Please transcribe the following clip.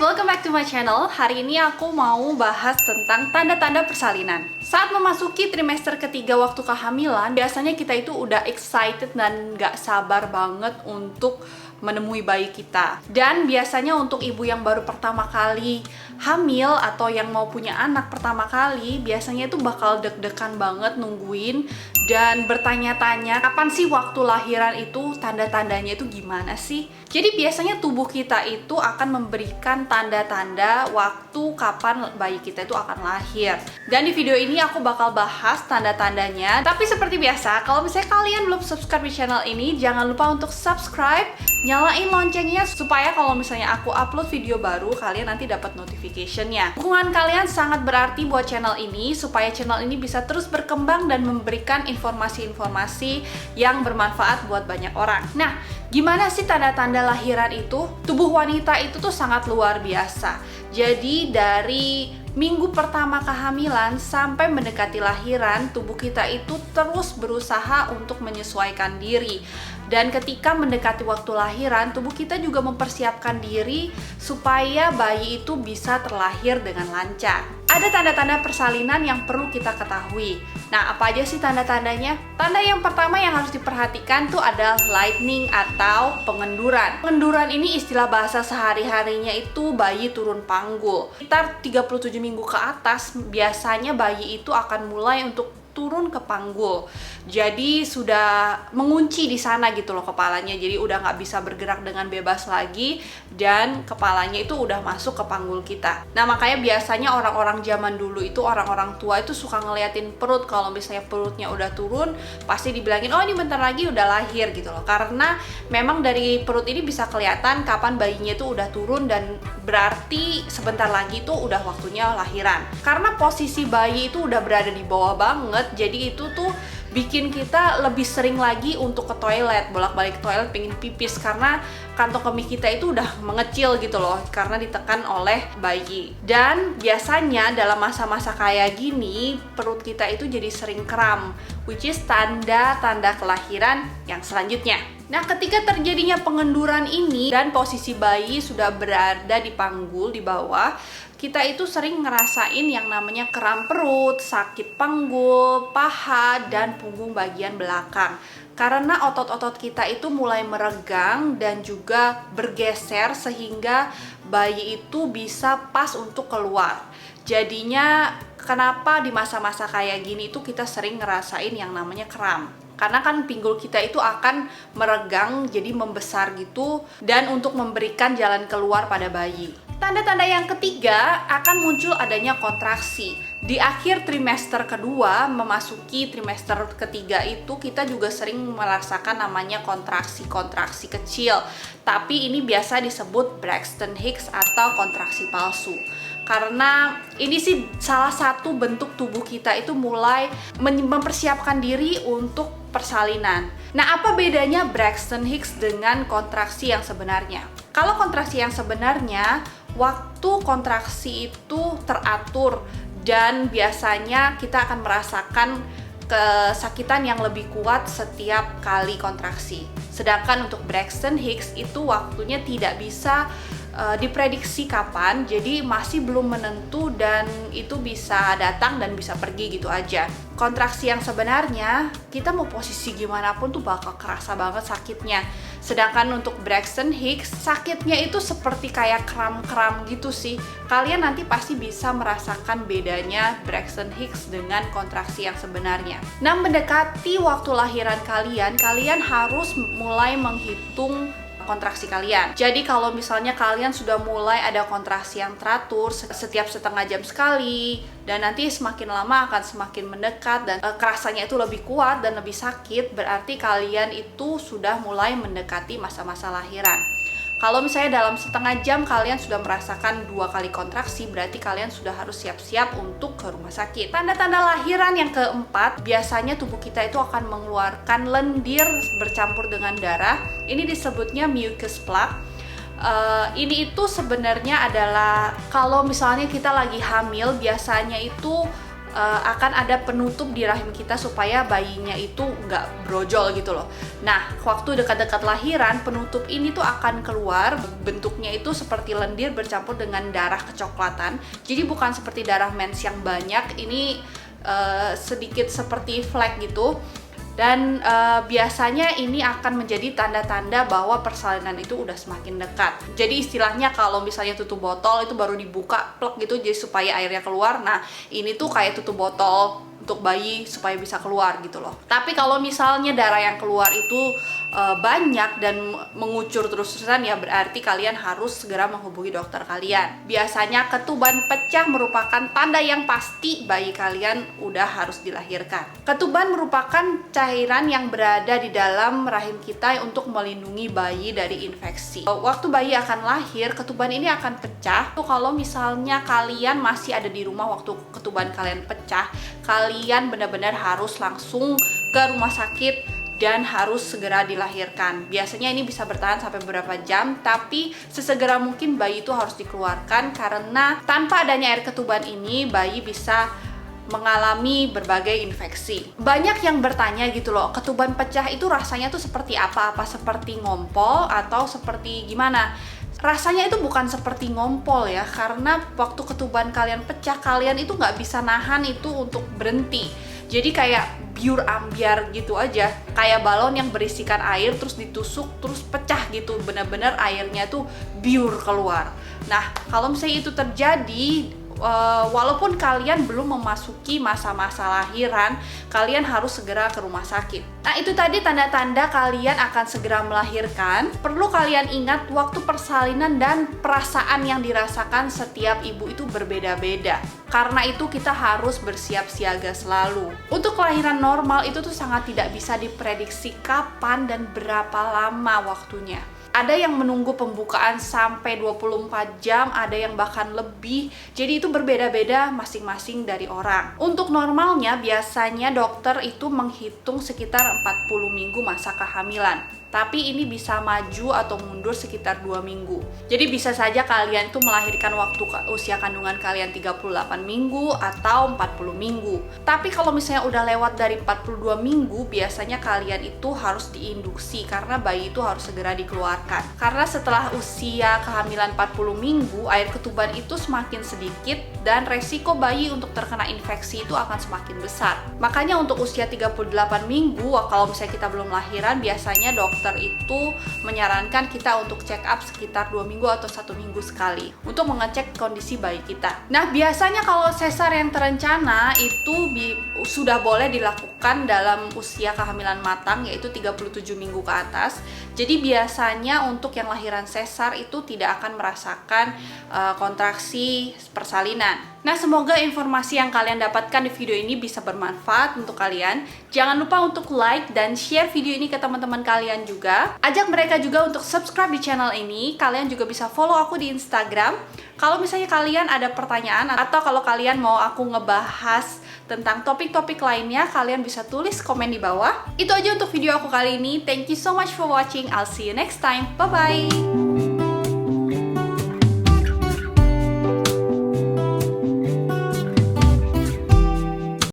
welcome back to my channel. Hari ini aku mau bahas tentang tanda-tanda persalinan. Saat memasuki trimester ketiga waktu kehamilan, biasanya kita itu udah excited dan gak sabar banget untuk menemui bayi kita. Dan biasanya untuk ibu yang baru pertama kali hamil atau yang mau punya anak pertama kali, biasanya itu bakal deg-degan banget nungguin dan bertanya-tanya kapan sih waktu lahiran itu, tanda-tandanya itu gimana sih. Jadi biasanya tubuh kita itu akan memberikan tanda-tanda waktu kapan bayi kita itu akan lahir. Dan di video ini aku bakal bahas tanda-tandanya. Tapi seperti biasa, kalau misalnya kalian belum subscribe di channel ini, jangan lupa untuk subscribe, nyalain loncengnya supaya kalau misalnya aku upload video baru, kalian nanti dapat notification-nya. Dukungan kalian sangat berarti buat channel ini supaya channel ini bisa terus berkembang dan memberikan informasi-informasi yang bermanfaat buat banyak orang. Nah, gimana sih tanda-tanda lahiran itu? Tubuh wanita itu tuh sangat luar biasa. Jadi dari minggu pertama kehamilan sampai mendekati lahiran, tubuh kita itu terus berusaha untuk menyesuaikan diri. Dan ketika mendekati waktu lahiran, tubuh kita juga mempersiapkan diri supaya bayi itu bisa terlahir dengan lancar. Ada tanda-tanda persalinan yang perlu kita ketahui. Nah, apa aja sih tanda-tandanya? Tanda yang pertama yang harus diperhatikan tuh adalah lightening atau pengenduran. Pengenduran ini istilah bahasa sehari-harinya itu bayi turun panggul. Sekitar 37 minggu ke atas, biasanya bayi itu akan mulai untuk turun ke panggul. Jadi sudah mengunci di sana gitu loh kepalanya. Jadi udah nggak bisa bergerak dengan bebas lagi dan kepalanya itu udah masuk ke panggul kita. Nah, makanya biasanya orang-orang zaman dulu itu, orang-orang tua itu suka ngeliatin perut. Kalau misalnya perutnya udah turun, pasti dibilangin, oh ini bentar lagi udah lahir gitu loh. Karena memang dari perut ini bisa kelihatan kapan bayinya itu udah turun dan berarti sebentar lagi itu udah waktunya lahiran. Karena posisi bayi itu udah berada di bawah banget, jadi itu tuh bikin kita lebih sering lagi untuk ke toilet, bolak-balik ke toilet pengen pipis karena kantong kemih kita itu udah mengecil gitu loh karena ditekan oleh bayi. Dan biasanya dalam masa-masa kayak gini perut kita itu jadi sering kram, which is tanda-tanda kelahiran yang selanjutnya. Nah, ketika terjadinya pengenduran ini dan posisi bayi sudah berada di panggul di bawah, kita itu sering ngerasain yang namanya kram perut, sakit panggul, paha, dan punggung bagian belakang. Karena otot-otot kita itu mulai meregang dan juga bergeser sehingga bayi itu bisa pas untuk keluar. Jadinya kenapa di masa-masa kayak gini itu kita sering ngerasain yang namanya kram. Karena kan pinggul kita itu akan meregang, jadi membesar gitu, dan untuk memberikan jalan keluar pada bayi. Tanda-tanda yang ketiga akan muncul adanya kontraksi. Di akhir trimester kedua, memasuki trimester ketiga itu kita juga sering merasakan namanya kontraksi-kontraksi kecil. Tapi ini biasa disebut Braxton Hicks atau kontraksi palsu. Karena ini sih salah satu bentuk tubuh kita itu mulai mempersiapkan diri untuk persalinan. Nah, apa bedanya Braxton Hicks dengan kontraksi yang sebenarnya? Kalau kontraksi yang sebenarnya, waktu kontraksi itu teratur dan biasanya kita akan merasakan kesakitan yang lebih kuat setiap kali kontraksi. Sedangkan untuk Braxton Hicks itu waktunya tidak bisa diprediksi kapan, jadi masih belum menentu dan itu bisa datang dan bisa pergi gitu aja. Kontraksi yang sebenarnya, kita mau posisi gimana pun tuh bakal kerasa banget sakitnya. Sedangkan untuk Braxton Hicks, sakitnya itu seperti kayak kram-kram gitu sih. Kalian nanti pasti bisa merasakan bedanya Braxton Hicks dengan kontraksi yang sebenarnya. Nah, mendekati waktu lahiran kalian, kalian harus mulai menghitung kontraksi kalian. Jadi kalau misalnya kalian sudah mulai ada kontraksi yang teratur setiap setengah jam sekali, dan nanti semakin lama akan semakin mendekat dan kerasanya itu lebih kuat dan lebih sakit, berarti kalian itu sudah mulai mendekati masa-masa lahiran. Kalau misalnya dalam setengah jam kalian sudah merasakan 2 kali kontraksi, berarti kalian sudah harus siap-siap untuk ke rumah sakit. Tanda-tanda lahiran yang keempat, biasanya tubuh kita itu akan mengeluarkan lendir bercampur dengan darah. Ini disebutnya mucus plug. Ini itu sebenarnya adalah kalau misalnya kita lagi hamil, biasanya itu akan ada penutup di rahim kita supaya bayinya itu nggak brojol gitu loh. Nah, waktu dekat-dekat lahiran, penutup ini tuh akan keluar, bentuknya itu seperti lendir bercampur dengan darah kecoklatan. Jadi bukan seperti darah mens yang banyak, ini sedikit seperti flek gitu. Dan biasanya ini akan menjadi tanda-tanda bahwa persalinan itu udah semakin dekat. Jadi istilahnya kalau misalnya tutup botol itu baru dibuka plek gitu, jadi supaya airnya keluar. Nah, ini tuh kayak tutup botol untuk bayi supaya bisa keluar gitu loh. Tapi kalau misalnya darah yang keluar itu banyak dan mengucur terus-terusan, ya berarti kalian harus segera menghubungi dokter kalian. Biasanya ketuban pecah merupakan tanda yang pasti bayi kalian udah harus dilahirkan. Ketuban merupakan cairan yang berada di dalam rahim kita untuk melindungi bayi dari infeksi. Waktu bayi akan lahir, ketuban ini akan pecah. Tuh kalau misalnya kalian masih ada di rumah waktu ketuban kalian pecah, kalian benar-benar harus langsung ke rumah sakit dan harus segera dilahirkan. Biasanya ini bisa bertahan sampai beberapa jam, tapi sesegera mungkin bayi itu harus dikeluarkan karena tanpa adanya air ketuban ini bayi bisa mengalami berbagai infeksi. Banyak yang bertanya gitu loh, ketuban pecah itu rasanya tuh seperti apa? Apa seperti ngompol atau seperti gimana? Rasanya itu bukan seperti ngompol ya, karena waktu ketuban kalian pecah, kalian itu nggak bisa nahan itu untuk berhenti. Jadi kayak biur ambiar gitu aja, kayak balon yang berisikan air terus ditusuk terus pecah gitu, benar-benar airnya tuh biur keluar. Nah, kalau misalnya itu terjadi, walaupun kalian belum memasuki masa-masa lahiran, kalian harus segera ke rumah sakit. Nah, itu tadi tanda-tanda kalian akan segera melahirkan. Perlu kalian ingat, waktu persalinan dan perasaan yang dirasakan setiap ibu itu berbeda-beda. Karena itu kita harus bersiap siaga selalu. Untuk kelahiran normal itu tuh sangat tidak bisa diprediksi kapan dan berapa lama waktunya. Ada yang menunggu pembukaan sampai 24 jam, ada yang bahkan lebih. Jadi itu berbeda-beda masing-masing dari orang. Untuk normalnya biasanya dokter itu menghitung sekitar 40 minggu masa kehamilan. Tapi ini bisa maju atau mundur sekitar 2 minggu. Jadi bisa saja kalian itu melahirkan waktu usia kandungan kalian 38 minggu atau 40 minggu. Tapi kalau misalnya udah lewat dari 42 minggu, biasanya kalian itu harus diinduksi karena bayi itu harus segera dikeluarkan. Karena setelah usia kehamilan 40 minggu, air ketuban itu semakin sedikit dan resiko bayi untuk terkena infeksi itu akan semakin besar. Makanya untuk usia 38 minggu, kalau misalnya kita belum lahiran, biasanya dokter itu menyarankan kita untuk check up sekitar 2 minggu atau 1 minggu sekali untuk mengecek kondisi bayi kita. Nah, biasanya kalau sesar yang terencana itu sudah boleh dilakukan dalam usia kehamilan matang, yaitu 37 minggu ke atas. Jadi biasanya untuk yang lahiran sesar itu tidak akan merasakan kontraksi persalinan. Nah, semoga informasi yang kalian dapatkan di video ini bisa bermanfaat untuk kalian. Jangan lupa untuk like dan share video ini ke teman-teman kalian juga. Ajak mereka juga untuk subscribe di channel ini. Kalian juga bisa follow aku di Instagram. Kalau misalnya kalian ada pertanyaan atau kalau kalian mau aku ngebahas tentang topik-topik lainnya, kalian bisa tulis komen di bawah. Itu aja untuk video aku kali ini. Thank you so much for watching. I'll see you next time. Bye-bye!